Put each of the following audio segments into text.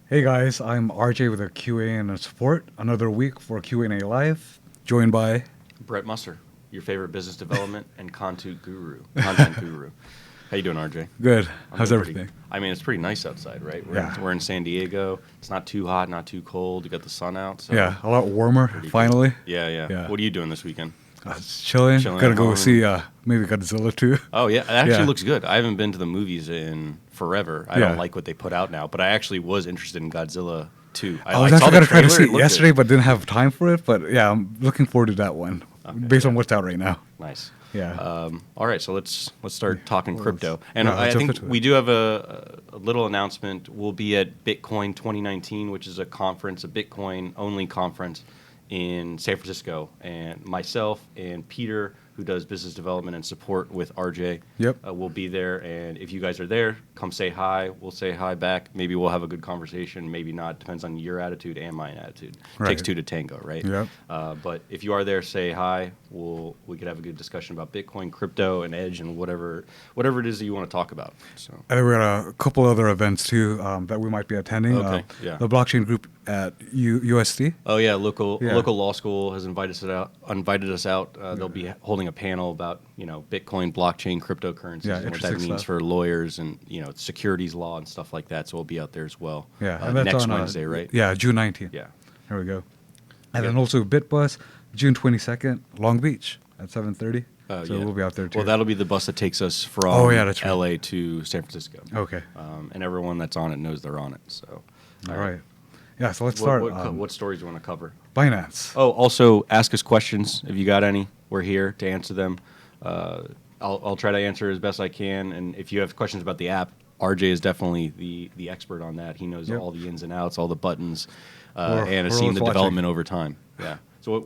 Hey guys, I'm RJ with a QA and a support. Another week for Q&A Live, joined by... Brett Musser, your favorite business development and content guru. Content guru. How you doing, RJ? Good. I'm How's doing everything? I mean, it's pretty nice outside, right? Yeah. We're in San Diego. It's not too hot, not too cold. You got the sun out. So Yeah, a lot warmer, pretty good. finally. Yeah. Yeah. What are you doing this weekend? Just chilling. Chilling Gonna at go home. see maybe Godzilla too. Oh, yeah. It actually Yeah. looks good. I haven't been to the movies in forever. I Yeah. don't like what they put out now, but I actually was interested in Godzilla 2. I was saw actually the gonna try to trailer. see It it looked yesterday, good. but didn't have time for it. But yeah, I'm looking forward to that one, Okay, based yeah. on what's out right now. Nice. Yeah. All right, so let's start talking Well, crypto. And yeah, I let's jump think into it. we do have a little announcement. We'll be at Bitcoin 2019, which is a conference, a Bitcoin-only conference in San Francisco. And myself and Peter, who does business development and support with RJ, Yep. will be there. And if you guys are there, come say hi. We'll say hi back. Maybe we'll have a good conversation. Maybe not. Depends on your attitude and my attitude. Right. Takes two to tango, right? Yep. But if you are there, say hi. We could have a good discussion about Bitcoin, crypto, and Edge, and whatever it is that you want to talk about. So And then we got a couple other events too that we might be attending. Okay, yeah. The blockchain group at USD. Oh yeah, local Yeah. law school has invited us out. They'll be holding a panel about Bitcoin, blockchain, cryptocurrencies, Yeah, and what that interesting means stuff. for lawyers and securities law and stuff like that. So we'll be out there as well. Yeah, and that's next on Wednesday, right? Yeah, June 19th. Yeah. There we go. And Yeah. then also BitBus, June 22nd, Long Beach at 7:30. So Yeah. we'll be out there too. Well, that'll be the bus that takes us from Oh, yeah, that's right. LA to San Francisco. Okay. And everyone that's on it knows they're on it. So. All right. Yeah, so let's What, start. what stories do you want to cover? Binance. Oh, also ask us questions if you got any. We're here to answer them. I'll try to answer as best I can. And if you have questions about the app, RJ is definitely the expert on that. He knows Yep. all the ins and outs, all the buttons, We're- and has we're seen always the watching. development over time. Yeah. So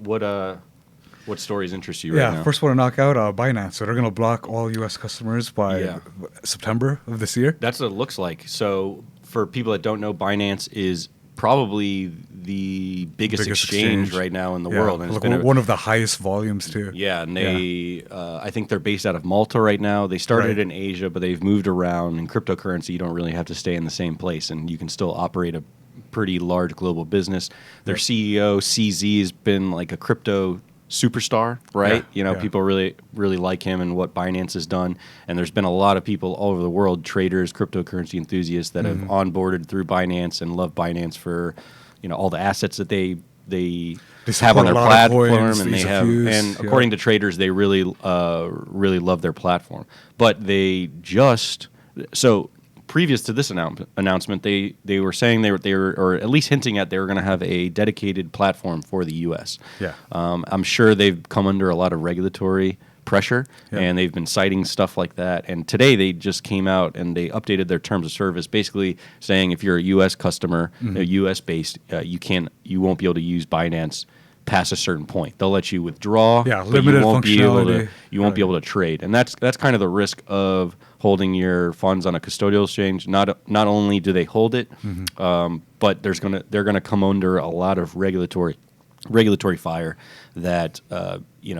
what stories interest you right Yeah, now? first want to knock out Binance. So they're going to block all U.S. customers by Yeah. September of this year. That's what it looks like. So for people that don't know, Binance is probably the biggest exchange right now in the Yeah, world. And like it's been one of the highest volumes too. Yeah, and they, I think they're based out of Malta right now. They started Right. in Asia, but they've moved around. In cryptocurrency, you don't really have to stay in the same place, and you can still operate a pretty large global business. Their Yep. CEO, CZ, has been like a crypto superstar, right? Yeah, yeah. People really like him and what Binance has done. And there's been a lot of people all over the world, traders, cryptocurrency enthusiasts that Mm-hmm. have onboarded through Binance and love Binance for, all the assets that they have support on their a lot of platform, coins, and ease they of have, use, and yeah. according to traders, they really love their platform. But they just previous to this announcement, they were saying they were or at least hinting at they were going to have a dedicated platform for the U.S. Yeah. I'm sure they've come under a lot of regulatory pressure, Yeah. and they've been citing stuff like that. And today they just came out and they updated their terms of service, basically saying if you're a U.S. customer, Mm-hmm. U.S. based, you won't be able to use Binance past a certain point. They'll let you withdraw, Yeah, but limited you won't be able to functionality. be able to trade. And that's kind of the risk of holding your funds on a custodial exchange. Not only do they hold it, but they're gonna come under a lot of regulatory fire that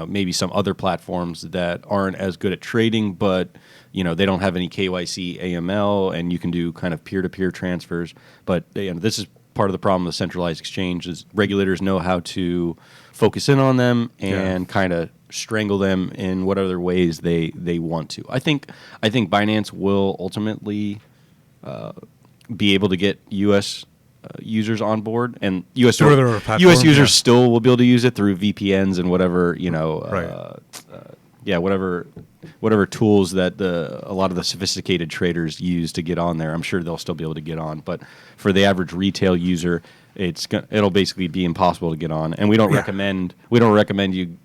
maybe some other platforms that aren't as good at trading, but they don't have any KYC AML, and you can do kind of peer-to-peer transfers. But this is part of the problem with centralized exchange is regulators know how to focus in on them and kind of strangle them in what other ways they want to. I think Binance will ultimately be able to get U.S. Users on board, and U.S. Through their platform, U.S. users yeah. still will be able to use it through VPNs and whatever Right. whatever tools that a lot of the sophisticated traders use to get on there. I'm sure they'll still be able to get on, but for the average retail user, it'll basically be impossible to get on. And we don't recommend you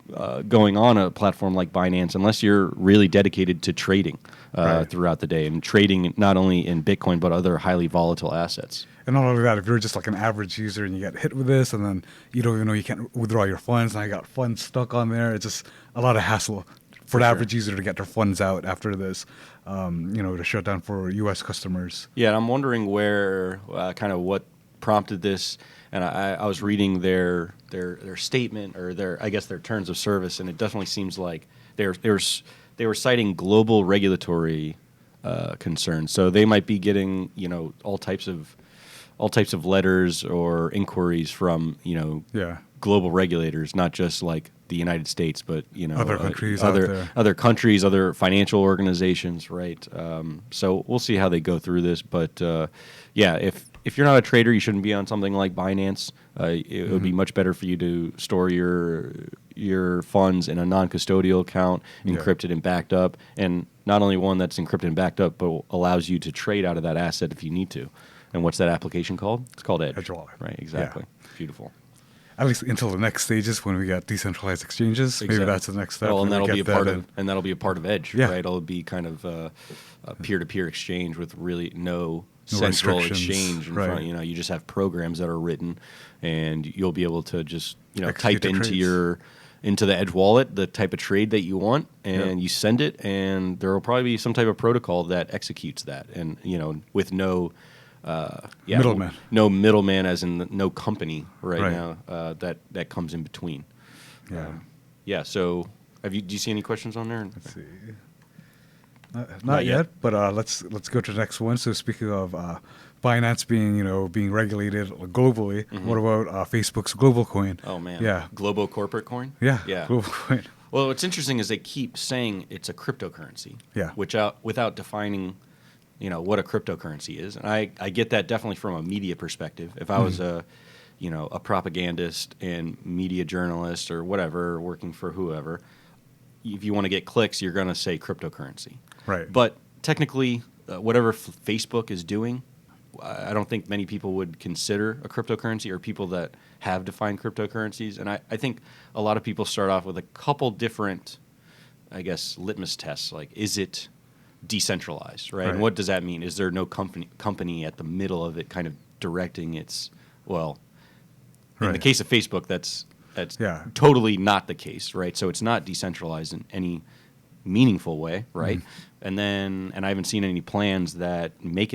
going on a platform like Binance unless you're really dedicated to trading Right. throughout the day, and trading not only in Bitcoin but other highly volatile assets. And not only that, if you're just like an average user and you get hit with this, and then you don't even know you can't withdraw your funds, and I got funds stuck on there, it's just a lot of hassle for the sure. average user to get their funds out after this, to shut down for U.S. customers. Yeah, and I'm wondering where, kind of what prompted this. And I was reading their statement or their terms of service, and it definitely seems like they were citing global regulatory concerns. So they might be getting all types of all types of letters or inquiries from Yeah. global regulators, not just like the United States, but Other countries out there. other countries, other financial organizations, right? So we'll see how they go through this, but yeah, if you're not a trader, you shouldn't be on something like Binance. It would be much better for you to store your funds in a non-custodial account, encrypted and backed up, and not only one that's encrypted and backed up, but allows you to trade out of that asset if you need to. And what's that application called? It's called Edge. Edge Wallet. Right, exactly. Yeah. Beautiful. At least until the next stages when we got decentralized exchanges. Exactly. Maybe that's the next step. Well, and that'll we be a get part that of that'll be a part of Edge, Yeah. right? It'll be kind of a peer-to-peer exchange with really no No central restrictions, exchange in right. front. You just have programs that are written, and you'll be able to just Execute type the into trades. into the Edge wallet the type of trade that you want, and Yeah. you send it, and there will probably be some type of protocol that executes that, and with no Middleman. no middleman, as in no company right Right. now that comes in between. Yeah. Yeah. So, do you see any questions on there? Let's see. Not Not yet. yet, but let's go to the next one. So speaking of Binance being regulated globally, what about Facebook's GlobalCoin? Oh man. Yeah. Global corporate coin. Yeah. Yeah. GlobalCoin. Well, what's interesting is they keep saying it's a cryptocurrency. Yeah. Without defining, what a cryptocurrency is, and I get that definitely from a media perspective. If I was a propagandist and media journalist or whatever, working for whoever, if you want to get clicks, you're going to say cryptocurrency. Right. But technically, whatever Facebook is doing, I don't think many people would consider a cryptocurrency, or people that have defined cryptocurrencies. And I think a lot of people start off with a couple different, I guess, litmus tests. Like, is it decentralized, right? Right. And what does that mean? Is there no company at the middle of it kind of directing its, well, in the Right. case of Facebook, that's Yeah. totally not the case, right? So it's not decentralized in any meaningful way, right? And I haven't seen any plans that makes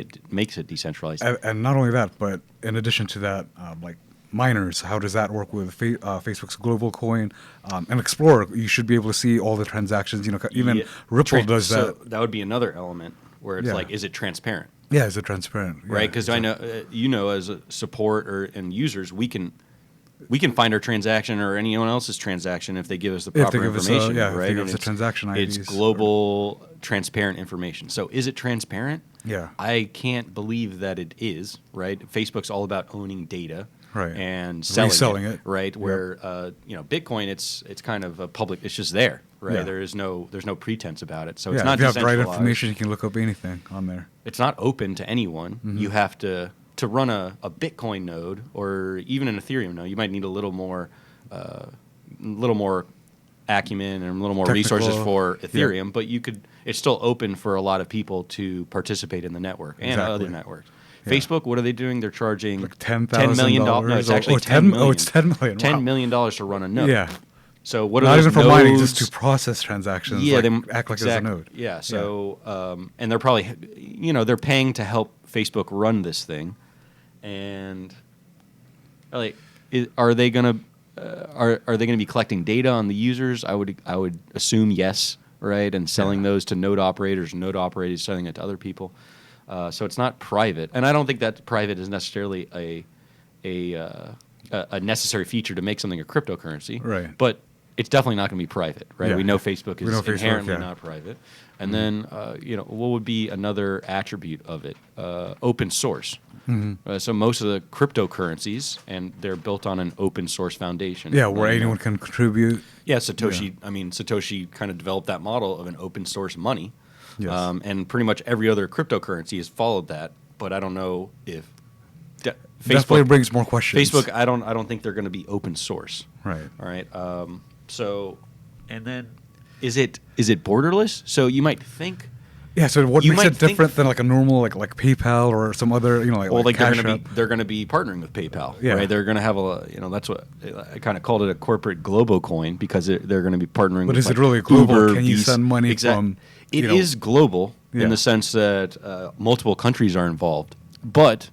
it decentralized. And not only that, but in addition to that, like miners, how does that work with Facebook's GlobalCoin and Explorer? You should be able to see all the transactions. Even Yeah. Ripple does So that. that would be another element where it's Yeah. like, is it transparent, Yeah, is it transparent? Yeah, right? Because I know as a support and users, we can find our transaction or anyone else's transaction if they give us the If proper they give us information, if right? they give And us the transaction IDs. It's global, transparent information. So is it transparent? Yeah. I can't believe that it is, right? Facebook's all about owning data. Right. And Reselling it. right? Yep. Where Bitcoin, it's kind of a public. It's just there, right? Yeah. There's no pretense about it. So Yeah, it's not if you have the right decentralized. information, you can look up anything on there. It's not open to anyone. You have to run a Bitcoin node, or even an Ethereum node. You might need a little more acumen and a little more resources Technical, for yeah. Ethereum, but it's still open for a lot of people to participate in the network and Exactly. other networks. Yeah. Facebook, what are they doing? They're charging Like $10,000. $10 million. No, it's actually $10 million. Oh, it's $10 million. $10 Wow. million to run a node. Yeah. So what are Not those even for mining, just nodes? to process transactions. Yeah, like, act like as a exactly. node. Yeah. So and they're probably they're paying to help Facebook run this thing, and like, are they gonna be collecting data on the users? I would assume yes, right, and selling those to node operators selling it to other people. So it's not private, and I don't think that private is necessarily a necessary feature to make something a cryptocurrency. Right. But it's definitely not going to be private, right? Yeah. We know Facebook We is know Facebook, inherently yeah. not private. And then, what would be another attribute of it? Open source. So most of the cryptocurrencies, and they're built on an open source foundation. Yeah, where anyone can contribute. Yeah, Satoshi kind of developed that model of an open source money. Yes. And pretty much every other cryptocurrency has followed that, but I don't know if Definitely brings more questions. Facebook, I don't think they're going to be open source. Right. All right. So, and then is it borderless? So you might think. Yeah. So what You makes might it different than like a normal like PayPal or some other they're going to be partnering with PayPal. Yeah. Right. They're going to have that's what I kind of called it, a corporate GlobalCoin, because they're going to be partnering. But with is it really global? Uber, Can you Visa. send money Exactly. from? It is global Yeah. in the sense that multiple countries are involved, but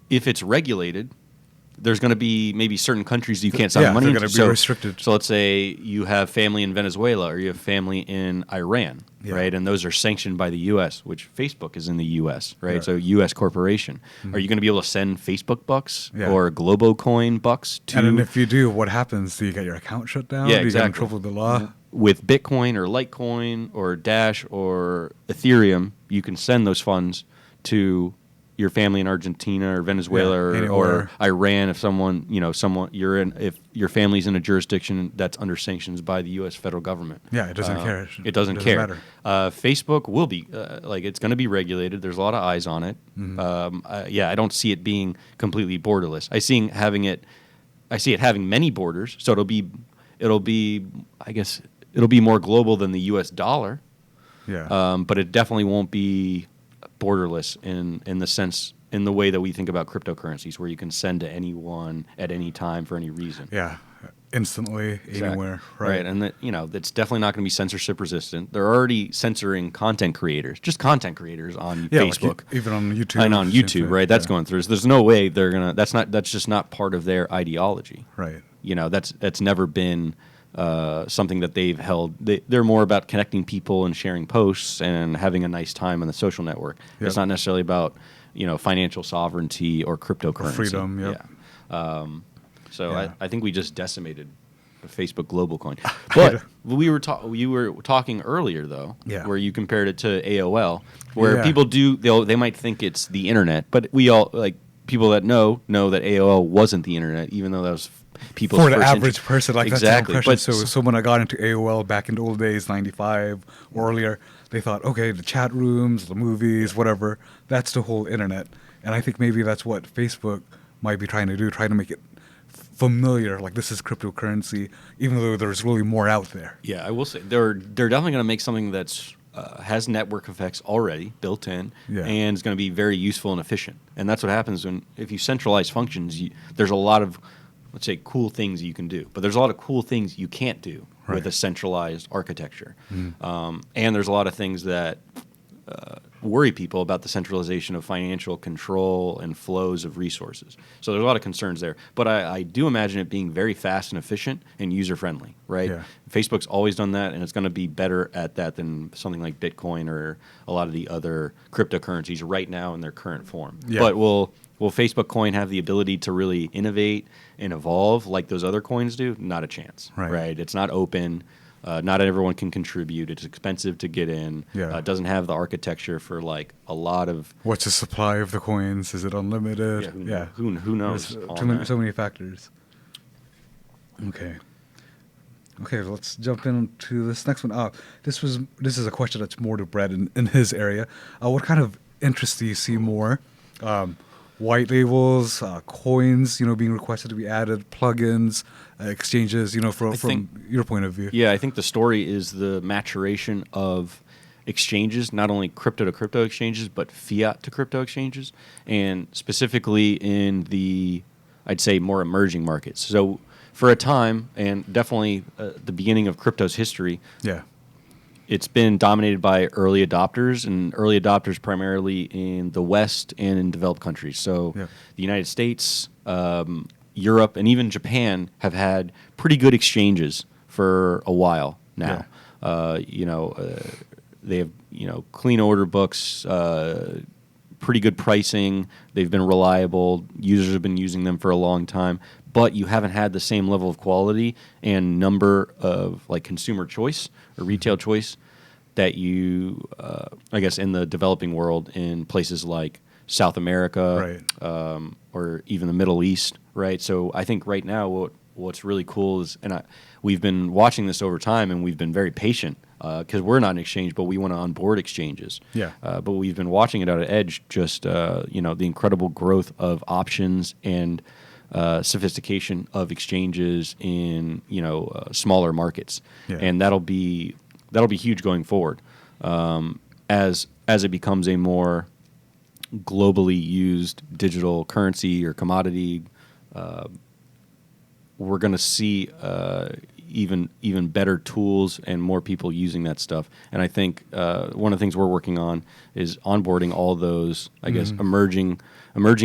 if it's regulated, there's going to be maybe certain countries you can't send money they're into. going to be restricted. So let's say you have family in Venezuela or you have family in Iran, right? And those are sanctioned by the U.S., which Facebook is in the U.S., right? So U.S. corporation. Are you going to be able to send Facebook bucks or GlobalCoin bucks to? And then if you do, what happens? Do you get your account shut down? Yeah, Do you get in exactly. trouble with the law? With Bitcoin or Litecoin or Dash or Ethereum, you can send those funds to your family in Argentina or Venezuela or Iran. If someone if your family's in a jurisdiction that's under sanctions by the U.S. federal government, It doesn't care. It doesn't care. Matter. Facebook will be it's going to be regulated. There's a lot of eyes on it. I don't see it being completely borderless. I see it having many borders. So it'll be I guess it'll be more global than the U.S. dollar. But it definitely won't be borderless in the sense, in the way that we think about cryptocurrencies, where you can send to anyone at any time for any reason. Instantly, anywhere. Right. And that's definitely not going to be censorship resistant. They're already censoring content creators, just content creators on Facebook, like even on YouTube, and on YouTube. Right. That's going through. So there's no way they're gonna. That's just not part of their ideology. Right. That's never been something that they've held. They're more about connecting people and sharing posts and having a nice time on the social network. It's not necessarily about financial sovereignty or cryptocurrency. Or freedom. I think we just decimated the Facebook GlobalCoin. But you were talking earlier though, where you compared it to AOL, where people they might think it's the internet, but we all people that know that AOL wasn't the internet, even though that was people's for the average person, like exactly. That's the impression. So when I got into AOL back in the old days, 95 or earlier, they thought, okay, the chat rooms, the movies, whatever, that's the whole internet. And I think maybe that's what Facebook might be trying to do, trying to make it familiar, like this is cryptocurrency, even though there's really more out there. Yeah, I will say they're definitely going to make something that's has network effects already built in, and is going to be very useful and efficient. And that's what happens if you centralize functions. There's a lot of, let's say, cool things you can do, but there's a lot of cool things you can't do with a centralized architecture. And there's a lot of things that worry people about the centralization of financial control and flows of resources. So there's a lot of concerns there. But I do imagine it being very fast and efficient and user-friendly, right? Facebook's always done that, and it's going to be better at that than something like Bitcoin or a lot of the other cryptocurrencies right now in their current form. But will Facebook coin have the ability to really innovate and evolve like those other coins do? Not a chance, right? It's not open. Not everyone can contribute. It's expensive to get in. It doesn't have the architecture for like a lot of. What's the supply of the coins? Is it unlimited? Who knows? So many factors. Okay, let's jump into this next one. This is a question that's more to Brett in his area. What kind of interest do you see more? White labels, coins, being requested to be added, plugins, exchanges, from your point of view. Yeah, I think the story is the maturation of exchanges, not only crypto to crypto exchanges, but fiat to crypto exchanges, and specifically in the, I'd say, more emerging markets. So for a time, and definitely the beginning of crypto's history, it's been dominated by early adopters, and early adopters primarily in the West and in developed countries. So the United States, Europe, and even Japan have had pretty good exchanges for a while now. They have clean order books, pretty good pricing. They've been reliable. Users have been using them for a long time. But you haven't had the same level of quality and number of consumer choice or retail choice that you, I guess, in the developing world, in places like South America, or even the Middle East, right? So I think right now what's really cool is, and we've been watching this over time, and we've been very patient because we're not an exchange, but we want to onboard exchanges. But we've been watching it out of Edge, just the incredible growth of options and sophistication of exchanges in smaller markets, and that'll be huge going forward as it becomes a more globally used digital currency or commodity. We're going to see even better tools and more people using that stuff. And I think one of the things we're working on is onboarding all those, I guess, emerging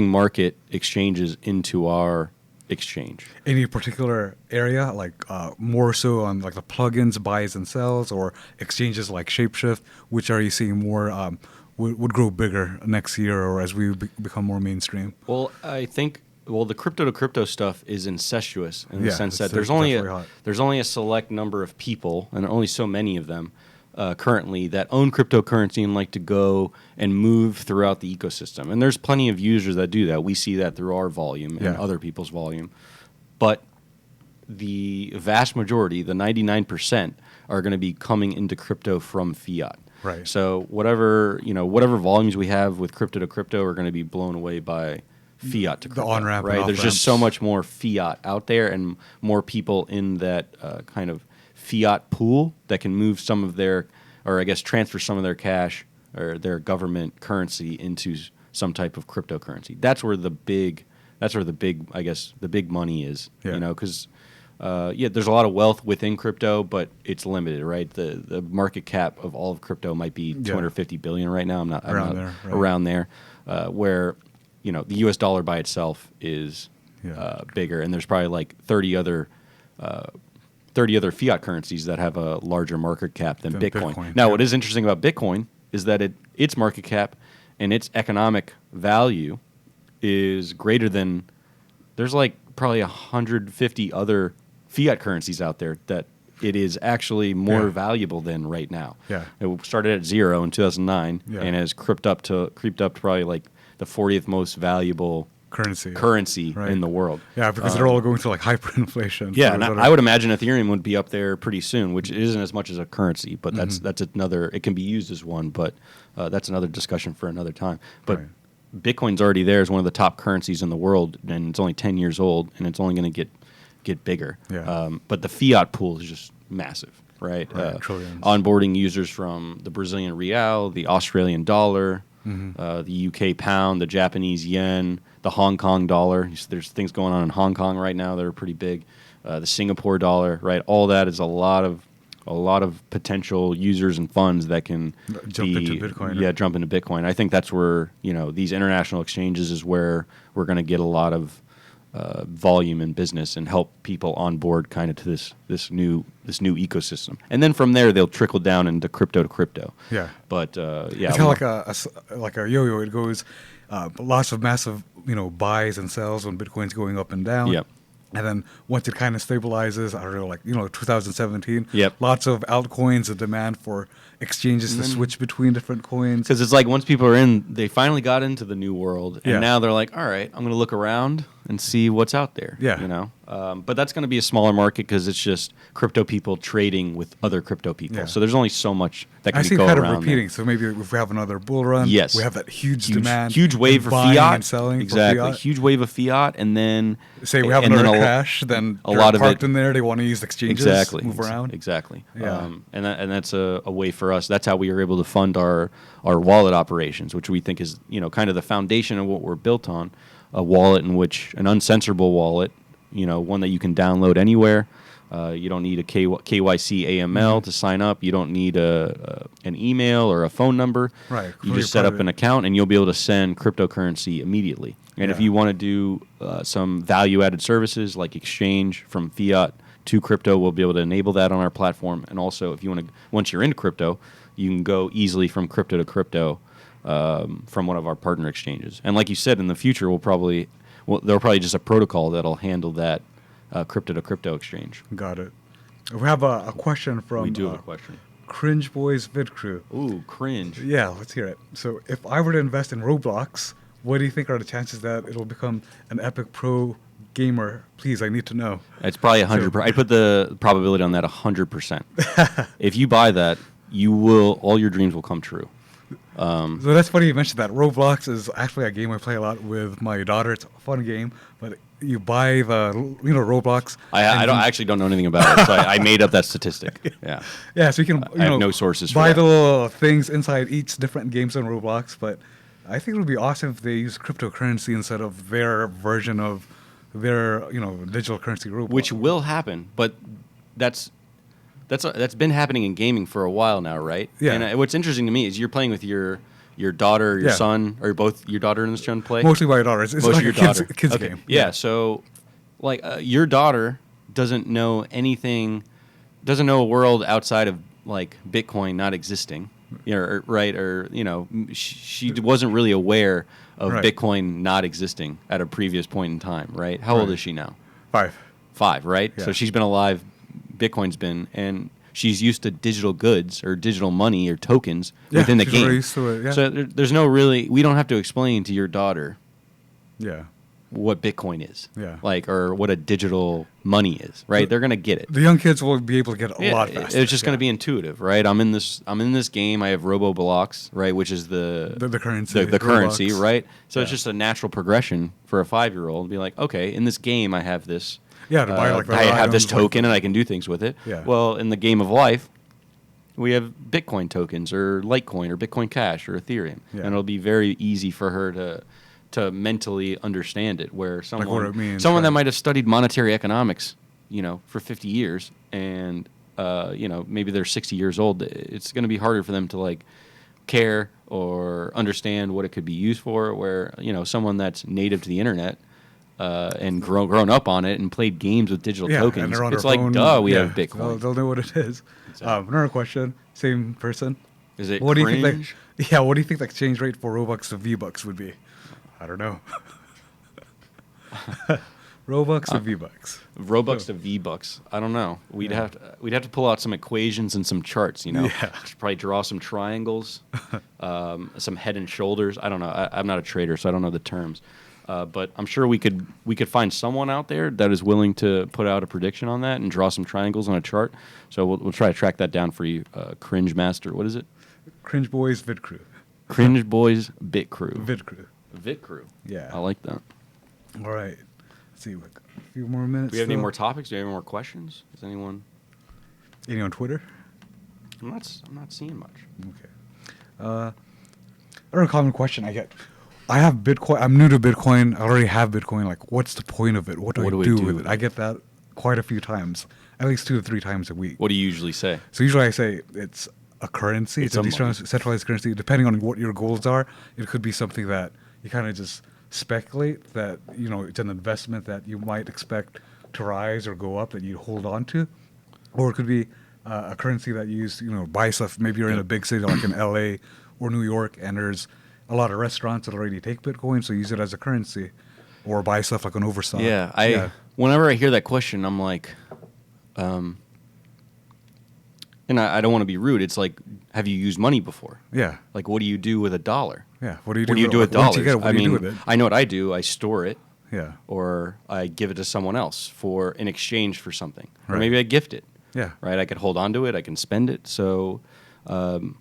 market exchanges into our exchange. Any particular area, like more so on like the plugins, buys and sells, or exchanges like Shapeshift? Which are you seeing more would grow bigger next year, or as we become more mainstream? Well, I think the crypto to crypto stuff is incestuous in the Yeah, sense that it's definitely hot. there's only a select number of people, and only so many of them currently, that own cryptocurrency and like to go and move throughout the ecosystem. And there's plenty of users that do that. We see that through our volume and Yeah. other people's volume. But the vast majority, the 99%, are going to be coming into crypto from fiat. Right. So whatever volumes we have with crypto to crypto are going to be blown away by fiat to The crypto. on-ramp and right? There's just off-ramps. so much more fiat out there, and more people in that kind of fiat pool that can move some of their, or I guess transfer some of their cash or their government currency into some type of cryptocurrency. That's where the big I guess the big money is. Yeah. You know, because there's a lot of wealth within crypto, but it's limited, right? The market cap of all of crypto might be 250 billion right now. I'm not around there, where the U.S. dollar by itself is bigger, and there's probably like 30 other fiat currencies that have a larger market cap than Bitcoin. Now, what is interesting about Bitcoin is that its market cap and its economic value is greater than, there's like probably 150 other fiat currencies out there that it is actually more valuable than right now. Yeah. It started at 0 in 2009 and has creeped up to probably like the 40th most valuable currency in the world. Yeah, because they're all going through like hyperinflation. Yeah, and I would imagine Ethereum would be up there pretty soon, which isn't as much as a currency, but that's another. It can be used as one, but that's another discussion for another time. But Bitcoin's already there as one of the top currencies in the world, and it's only 10 years old, and it's only going to get bigger. Yeah. But the fiat pool is just massive, right? Trillions. Onboarding users from the Brazilian real, the Australian dollar, the UK pound, the Japanese yen, the Hong Kong dollar. There's things going on in Hong Kong right now that are pretty big. The Singapore dollar, right? All that is a lot of potential users and funds that can jump into Bitcoin. Yeah, jump into Bitcoin. I think that's where these international exchanges is where we're going to get a lot of volume in business and help people onboard kind of to this new ecosystem. And then from there they'll trickle down into crypto to crypto. Yeah. But it's kind of like a yo-yo. It goes lots of massive buys and sells when Bitcoin's going up and down. Yep. And then once it kind of stabilizes, I don't know, like 2017. Yep. Lots of altcoins, a demand for exchanges to switch between different coins. Because it's like once people are in, they finally got into the new world, and now they're like, all right, I'm going to look around and see what's out there. Yeah. But that's going to be a smaller market because it's just crypto people trading with other crypto people. Yeah. So there's only so much that can I see go kind around of repeating. there. So maybe if we have another bull run, Yes. we have that huge demand, huge wave for buying fiat and selling. Exactly, For fiat. huge wave of fiat, and then Say we have and another then cash, then a lot of parked it in there. They want to use exchanges, move around. Exactly. Yeah. And that's a way for us. That's how we are able to fund our wallet operations, which we think is kind of the foundation of what we're built on. A wallet in which an uncensorable wallet, one that you can download anywhere. You don't need a KYC AML to sign up. You don't need an email or a phone number. Right. You just set up an account, and you'll be able to send cryptocurrency immediately. And if you want to do some value-added services like exchange from fiat to crypto, we'll be able to enable that on our platform. And also, if you want to, once you're in crypto, you can go easily from crypto to crypto from one of our partner exchanges. And like you said, in the future, there'll probably just a protocol that'll handle that crypto to crypto exchange. Got it. We have a question from. We do have a question. Cringe Boys Vid Crew. Ooh, cringe. Yeah, let's hear it. So, if I were to invest in Roblox, what do you think are the chances that it'll become an epic pro gamer? Please, I need to know. It's probably 100%. I put the probability on that 100%. If you buy that, all your dreams will come true. So that's funny you mentioned that. Roblox is actually a game I play a lot with my daughter. It's a fun game, but you buy the Roblox. I actually don't know anything about it, so I made up that statistic. Yeah. Yeah, so you can I have no sources. Buy for the little things inside each different games on Roblox, but I think it would be awesome if they use cryptocurrency instead of their version of their digital currency Roblox. Which will happen, but that's been happening in gaming for a while now, right? Yeah. And what's interesting to me is you're playing with your daughter, your son, or both your daughter and the son play. Mostly my daughter. It's like a kids game. Yeah. So like your daughter doesn't know anything, doesn't know a world outside of like Bitcoin not existing, right? Or she wasn't really aware of Right. Bitcoin not existing at a previous point in time, right? How old Right. is she now? 5. 5, right? Yeah. So she's been alive. Bitcoin's been, and she's used to digital goods or digital money or tokens Yeah, within the she's game. already used to it, yeah. So there's no really. We don't have to explain to your daughter Yeah. what Bitcoin is, Yeah. like, or what a digital money is, right? They're gonna get it. The young kids will be able to get it a lot faster. It's just going to be intuitive, right? I'm in this game. I have RoboBlocks, right, which is the currency. the currency, Robux. right? So it's Yeah. just a natural progression for a 5-year-old to be like, okay, in this game, I have this. Yeah, to buy, like, the I have this items, like token, and I can do things with it. Yeah. Well, in the game of life, we have Bitcoin tokens, or Litecoin, or Bitcoin Cash, or Ethereum, Yeah. and it'll be very easy for her to mentally understand it. Where someone what it means, that right. might have studied monetary economics, for 50 years, and maybe they're 60 years old, it's going to be harder for them to like care or understand what it could be used for. Where someone that's native to the internet and grown up on it and played games with digital Yeah, and tokens, they're on it's their like, phone. duh, we Yeah, have Bitcoin. They'll know what it is. Exactly. Another question, same person. Is it What do you cringe? think? What do you think the exchange rate for Robux to V-Bucks would be? I don't know. Robux to V-Bucks. Robux to V-Bucks. I don't know. We'd have to pull out some equations and some charts. Yeah. Should probably draw some triangles, some head and shoulders. I don't know. I'm not a trader, so I don't know the terms. But I'm sure we could find someone out there that is willing to put out a prediction on that and draw some triangles on a chart. So we'll try to track that down for you. Cringe Master. What is it? Cringe Boys Vid Crew. Cringe Boys Bit Crew. Vid Crew. Vit Crew. Yeah. I like that. All right. Let's see. Like, a few more minutes. Do we have any still. more topics? Do we have any more questions? Is anyone? Any on Twitter? I'm not seeing much. Okay. Another common question I get. I have Bitcoin. I'm new to Bitcoin. I already have Bitcoin. Like, what's the point of it? What do I do with it? I get that quite a few times, at least 2 to 3 times a week. What do you usually say? So usually I say it's a currency. It's a decentralized currency. Depending on what your goals are, it could be something that you kind of just speculate that, it's an investment that you might expect to rise or go up that you hold on to. Or it could be a currency that you use, buy stuff. Maybe you're in a big city like in LA or New York, and there's a lot of restaurants that already take Bitcoin, so use it as a currency. Or buy stuff like an overstock. Yeah, whenever I hear that question, I'm like, and I don't want to be rude. It's like, have you used money before? Yeah. Like, what do you do with a dollar? Yeah. What do you do? What do you do with once dollars? you get it, what do you do with it? I know what I do. I store it, Yeah. or I give it to someone else in exchange for something, or Right. maybe I gift it. Yeah. Right. I could hold on to it. I can spend it. So, when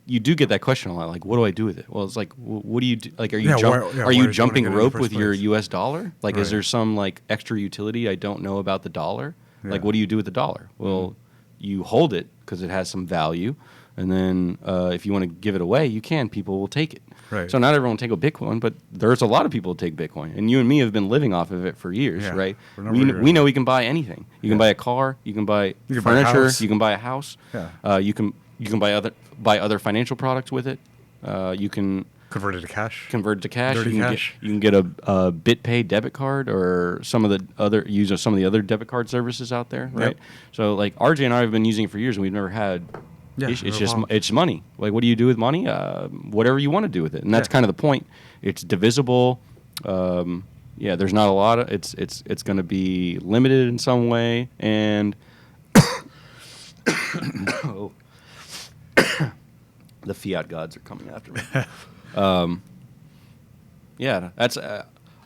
you do get that question a lot, like, what do I do with it? Well, it's like, what do you do? Like, are you Yeah, why are did you you wanna jumping get it in the rope first with your place? U.S. dollar? Like, is Right. there some like extra utility I don't know about the dollar? Like, Yeah. what do you do with the dollar? Well, you hold it because it has some value, and then if you want to give it away, you can. People will take it. Right. So not everyone will take a Bitcoin, but there's a lot of people who take Bitcoin, and you and me have been living off of it for years, Yeah. right? For a number We of know years. we can buy anything. You can buy a car, you can buy You can buy a furniture, house. you can buy a house. Yeah. You can buy other financial products with it. You can Convert it to cash. convert it to cash. Dirty You can cash. get a BitPay debit card or some of the other debit card services out there, right? Yep. So like RJ and I have been using it for years, and we've never had. Yeah, It's no just problem. it's money. Like, what do you do with money? Whatever you want to do with it, and that's Yeah. kind of the point. It's divisible. There's not a lot of it's going to be limited in some way, and oh. The fiat gods are coming after me. That's.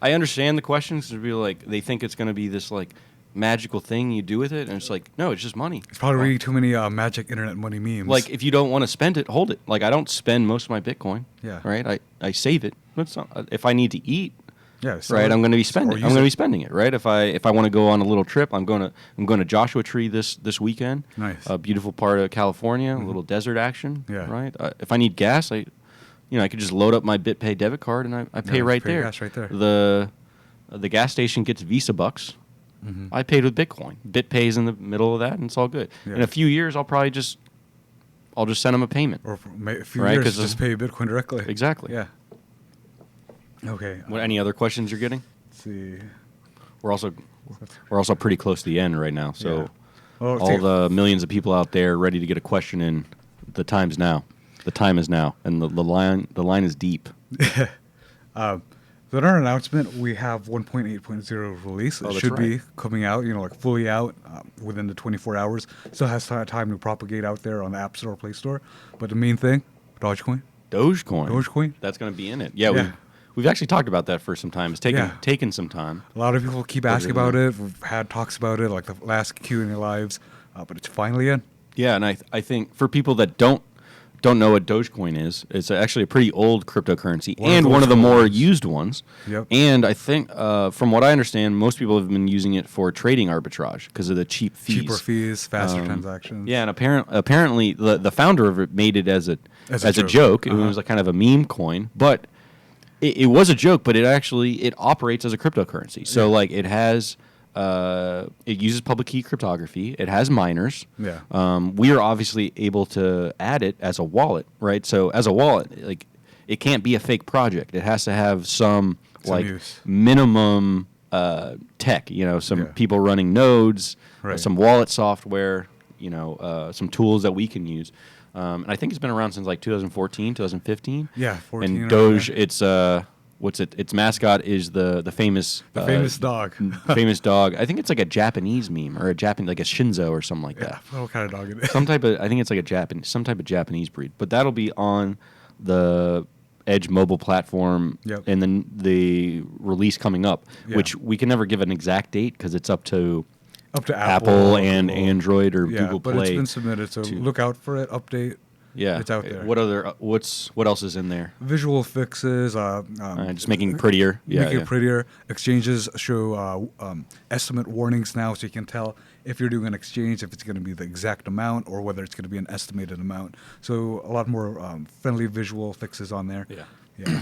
I understand the questions to be like they think it's going to be this like magical thing you do with it, and it's like, no, it's just money. It's probably reading too many magic internet money memes. Like, if you don't want to spend it, hold it. Like, I don't spend most of my Bitcoin. Yeah. Right. I save it. That's not, if I need to eat. yeah, so Right, I'm going to be or spending. use I'm going to it. be spending it. Right, if I want to go on a little trip, I'm going to Joshua Tree this weekend. Nice. A beautiful part of California, a little desert action. Yeah. Right. If I need gas, I could just load up my BitPay debit card and I pay just right pay there. gas right there. The gas station gets Visa bucks. Mm-hmm. I paid with Bitcoin. BitPay's in the middle of that, and it's all good. Yeah. In a few years, I'll just send them a payment. Or for a few Right, years, 'cause just pay Bitcoin directly. Exactly. Yeah. Okay. What? Any other questions you're getting? Let's see. we're also pretty close to the end right now. So Yeah. Well, all the millions of people out there ready to get a question in, the time's now. The time is now, and the line is deep. So in our announcement, we have 1.8.0 release. It Oh, that's should be right. coming out, like fully out within the 24 hours. Still has time to propagate out there on the App Store, Play Store. But the main thing, Dogecoin. Dogecoin. That's going to be in it. Yeah, Yeah. we've actually talked about that for some time. It's taken some time. A lot of people keep Put it asking in about there. it. We've had talks about it, like the last Q&A lives, but it's finally in. Yeah, and I think for people that don't know what Dogecoin is, it's actually a pretty old cryptocurrency and one of the more used ones. Yep. And I think, from what I understand, most people have been using it for trading arbitrage because of the cheap fees. Cheaper fees, faster transactions. Yeah, and apparently the founder of it made it as a joke. It was like kind of a meme coin, but it was a joke. But it operates as a cryptocurrency. So like it has. It uses public key cryptography. It has miners. Yeah. We are obviously able to add it as a wallet, right? So as a wallet, like it can't be a fake project. It has to have some like use. minimum tech. Some people running nodes, Right. some wallet software. Some tools that we can use. And I think it's been around since like 2014, 2015. Yeah, 14. And around Doge, there. it's its mascot is the famous famous dog. famous dog. I think it's like a Japanese meme or like a Shinzo or something like Yeah, that. what kind of dog it is? I think it's like some type of Japanese breed. But that'll be on the Edge mobile platform Yep. and then the release coming up, Yeah. which we can never give an exact date because it's up to Up to Apple and Google. Android or Yeah, Google but Play. it's been submitted, so look out for it. Update. Yeah, It's out there. What else is in there? Visual fixes. Just making it prettier. Yeah, Make it prettier. Exchanges show estimate warnings now, so you can tell if you're doing an exchange if it's going to be the exact amount or whether it's going to be an estimated amount. So a lot more friendly visual fixes on there. Yeah. Yeah.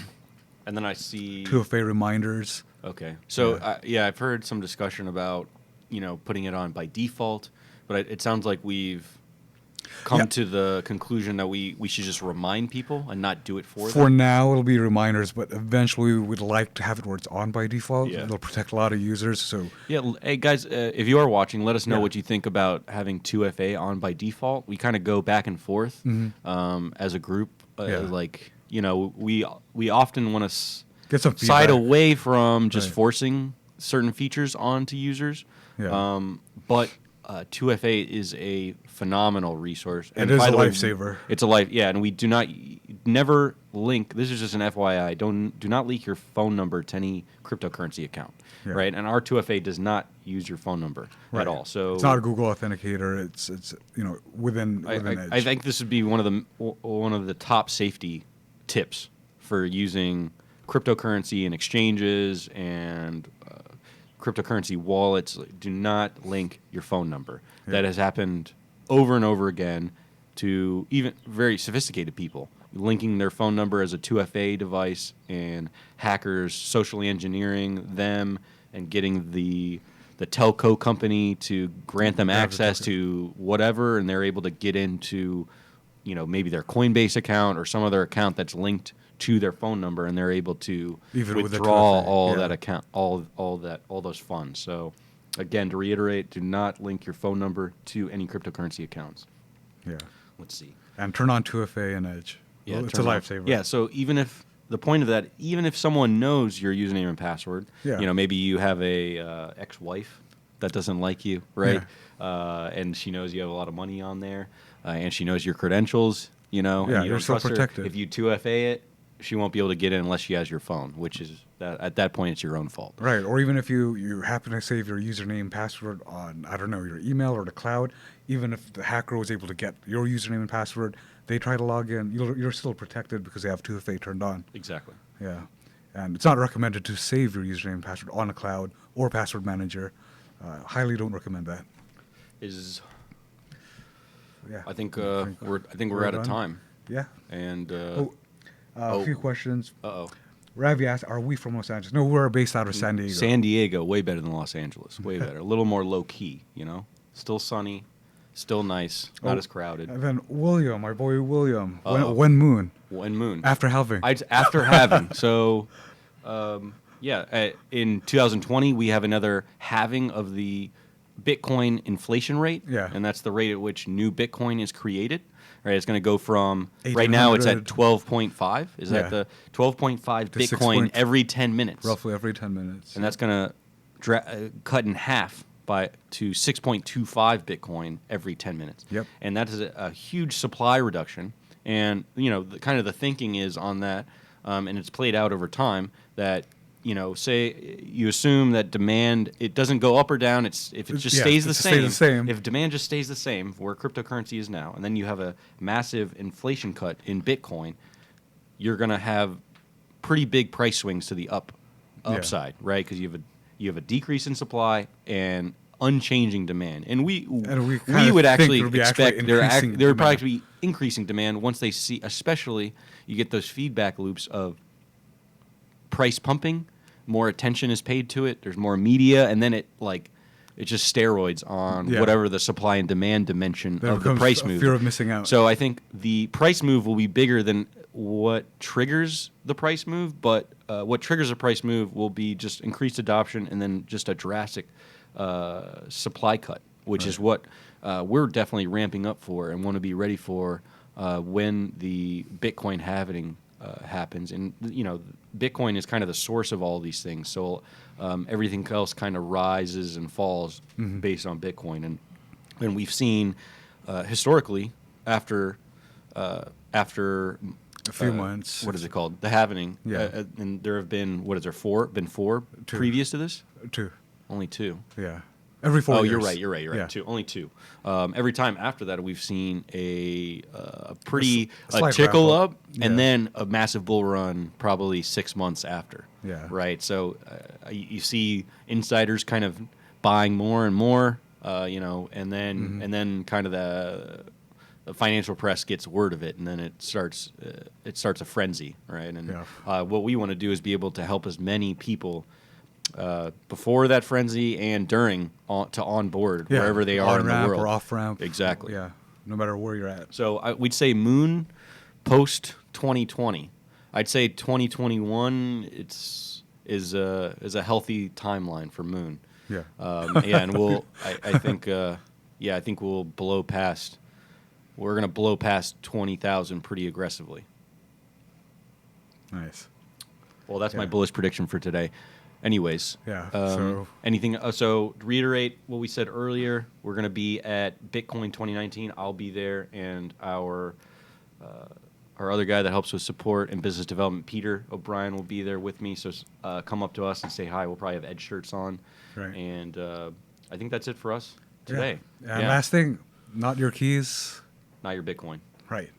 And then I see 2FA reminders. Okay. So, I've heard some discussion about, putting it on by default, but it sounds like we've come to the conclusion that we should just remind people and not do it for them. For now, it'll be reminders, but eventually we would like to have it where it's on by default. Yeah. It'll protect a lot of users. So Yeah. Hey, guys, if you are watching, let us know Yeah. what you think about having 2FA on by default. We kind of go back and forth as a group. Yeah. We often want to get some side feedback. away from just Right. forcing certain features onto users. Yeah. But 2FA is a phenomenal resource. It is by a the way, lifesaver. It's and we do never link. This is just an FYI. Do not leak your phone number to any cryptocurrency account, Yeah. right? And our 2FA does not use your phone number Right. at all. So it's not a Google Authenticator. It's within Edge. I think this would be one of the top safety tips for using cryptocurrency and exchanges and cryptocurrency wallets. Do not link your phone number. Yeah. That has happened over and over again to even very sophisticated people, linking their phone number as a 2FA device, and hackers socially engineering them and getting the telco company to grant them access to whatever, and they're able to get into maybe their Coinbase account or some other account that's linked to their phone number, and they're able to Even with the withdraw 2FA, all yeah. that account, all those funds. So, again, to reiterate, do not link your phone number to any cryptocurrency accounts. Yeah. Let's see. And turn on 2FA and Edge. Yeah, Well, it's a turn on- lifesaver. Yeah. So even if someone knows your username and password, Yeah. maybe you have a ex-wife that doesn't like you, right? And she knows you have a lot of money on there, and she knows your credentials, and Yeah, you you're don't still trust her. protected. If you 2FA it, she won't be able to get in unless she has your phone, which is at that point it's your own fault. Right. Or even if you happen to save your username and password on, I don't know, your email or the cloud, even if the hacker was able to get your username and password, they try to log in, you're still protected because they have 2FA turned on. Exactly. Yeah. And it's not recommended to save your username and password on a cloud or password manager. Highly don't recommend that. Yeah. I think we're out of done? time. Yeah. And A few questions. uh-oh. Ravi asked, are we from Los Angeles? No, we're based out of San Diego. San Diego, way better than Los Angeles. Way better. A little more low key, Still sunny, still nice, not as crowded. And then William, our boy William. Uh-oh. When Moon. When moon. After halving. After having. So, Yeah, in 2020 we have another halving of the Bitcoin inflation rate, Yeah. and that's the rate at which new Bitcoin is created. Right, it's going to go from right now it's 1800 at 12.5. Is that Yeah. the 12.5 To 6 Bitcoin point- every 10 minutes? roughly every 10 minutes. And that's going to cut in half to 6.25 Bitcoin every 10 minutes. Yep. And that is a huge supply reduction. And kind of the thinking is on that, and it's played out over time that say you assume that demand, it doesn't go up or down. If it just Yeah, stays it the just same. stays the same. If demand just stays the same, where cryptocurrency is now, and then you have a massive inflation cut in Bitcoin, you're going to have pretty big price swings to the upside, right? Because you have a decrease in supply and unchanging demand, and we kinda would think actually there'll be expect actually there increasing would probably demand. be increasing demand once they see, especially you get those feedback loops of price pumping, more attention is paid to it, there's more media, and then it's just steroids on Yeah. whatever the supply and demand dimension There of the becomes price a move. fear of missing out. So I think the price move will be bigger than what triggers the price move, but what triggers a price move will be just increased adoption and then just a drastic supply cut, which is what we're definitely ramping up for and want to be ready for when the Bitcoin halving happens. And Bitcoin is kind of the source of all these things, so everything else kind of rises and falls based on Bitcoin. And we've seen historically after a few months. what is it called, the halving, Yeah. and there have been, what is there, four Two. previous to this? Two. Only two. Yeah. Every 4 Oh, years. you're right. Yeah. Two, only two. Every time after that, we've seen a pretty A slight tickle ramp up, up. and Yeah. then a massive bull run, probably 6 months after. Yeah. Right. So you see insiders kind of buying more and more, and then kind of the financial press gets word of it, and then it starts a frenzy, right? And Yeah. what we want to do is be able to help as many people before that frenzy and during to onboard Yeah. wherever they are in the On-ramp world. or off-ramp. Exactly. Yeah. No matter where you're at. So we'd say Moon post 2020. I'd say 2021 is a healthy timeline for Moon. Yeah. And I think we'll blow past. We're gonna blow past 20,000 pretty aggressively. Nice. Well, that's my Yeah. bullish prediction for today. Anyways, Yeah, so- anything? So to reiterate what we said earlier, we're going to be at Bitcoin 2019. I'll be there, and our other guy that helps with support and business development, Peter O'Brien, will be there with me. So come up to us and say hi. We'll probably have Ed shirts on, Right. And I think that's it for us today. Yeah. And last thing, not your keys. Not your Bitcoin. Right.